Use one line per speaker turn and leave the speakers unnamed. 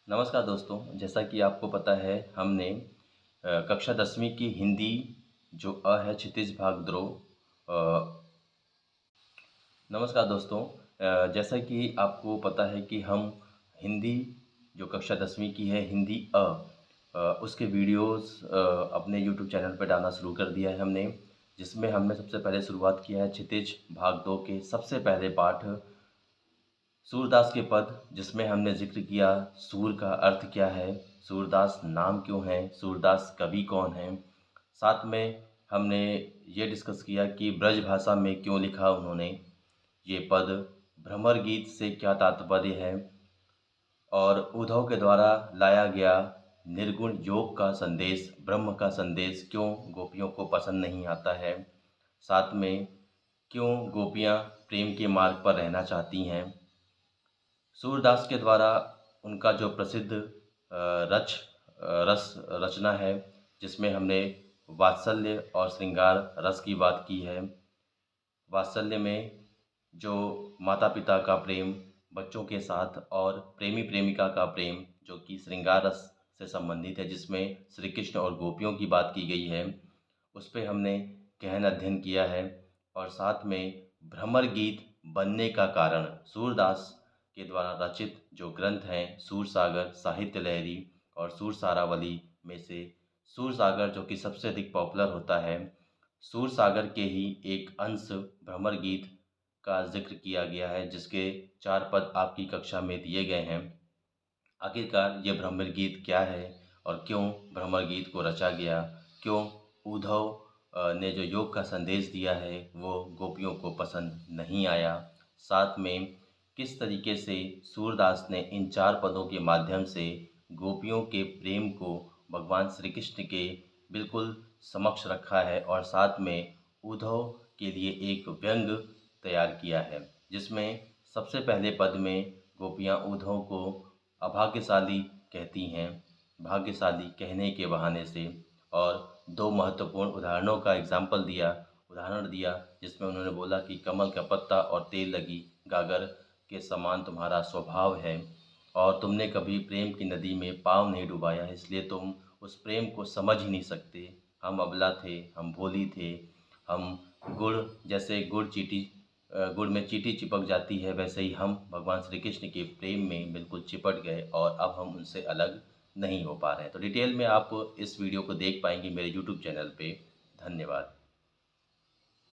नमस्कार दोस्तों, जैसा कि आपको पता है हमने कक्षा 10वीं की हिंदी जो है क्षितिज भाग ध्रुव। नमस्कार दोस्तों, जैसा कि आपको पता है कि हम हिंदी जो कक्षा 10वीं की है हिंदी उसके वीडियोस अपने यूट्यूब चैनल पर डालना शुरू कर दिया है हमने, जिसमें हमने सबसे पहले शुरुआत किया है क्षितिज भाग 2 के सबसे पहले पाठ सूरदास के पद, जिसमें हमने ज़िक्र किया सूर का अर्थ क्या है, सूरदास नाम क्यों है, सूरदास कवि कौन हैं। साथ में हमने ये डिस्कस किया कि ब्रज भाषा में क्यों लिखा उन्होंने ये पद, भ्रमर गीत से क्या तात्पर्य है और उद्धव के द्वारा लाया गया निर्गुण योग का संदेश, ब्रह्म का संदेश क्यों गोपियों को पसंद नहीं आता है। साथ में क्यों गोपियाँ प्रेम के मार्ग पर रहना चाहती हैं। सूरदास के द्वारा उनका जो प्रसिद्ध रस रचना है, जिसमें हमने वात्सल्य और श्रृंगार रस की बात की है। वात्सल्य में जो माता पिता का प्रेम बच्चों के साथ और प्रेमी प्रेमिका का प्रेम जो कि श्रृंगार रस से संबंधित है, जिसमें श्री कृष्ण और गोपियों की बात की गई है, उस पे हमने गहन अध्ययन किया है। और साथ में भ्रमर गीत बनने का कारण सूरदास के द्वारा रचित जो ग्रंथ हैं सूरसागर, साहित्य लहरी और सूरसारावली में से सूरसागर जो कि सबसे अधिक पॉपुलर होता है, सूरसागर के ही एक अंश भ्रमर गीत का जिक्र किया गया है, जिसके 4 पद आपकी कक्षा में दिए गए हैं। आखिरकार ये भ्रमर गीत क्या है और क्यों भ्रमर गीत को रचा गया, क्यों उद्धव ने जो योग का संदेश दिया है वो गोपियों को पसंद नहीं आया। साथ में किस तरीके से सूरदास ने इन 4 पदों के माध्यम से गोपियों के प्रेम को भगवान श्री कृष्ण के बिल्कुल समक्ष रखा है और साथ में उद्धव के लिए एक व्यंग तैयार किया है, जिसमें सबसे पहले पद में गोपियाँ उद्धव को अभाग्यशाली कहती हैं, भाग्यशाली कहने के बहाने से। और 2 महत्वपूर्ण उदाहरण दिया, जिसमें उन्होंने बोला कि कमल का पत्ता और तेल लगी गागर के समान तुम्हारा स्वभाव है और तुमने कभी प्रेम की नदी में पाँव नहीं डुबाया, इसलिए तुम उस प्रेम को समझ ही नहीं सकते। हम अबला थे, हम भोली थे, हम गुड़ जैसे गुड़ में चींटी चिपक जाती है, वैसे ही हम भगवान श्री कृष्ण के प्रेम में बिल्कुल चिपट गए और अब हम उनसे अलग नहीं हो पा रहे हैं। तो डिटेल में आप इस वीडियो को देख पाएंगे मेरे यूट्यूब चैनल पे। धन्यवाद।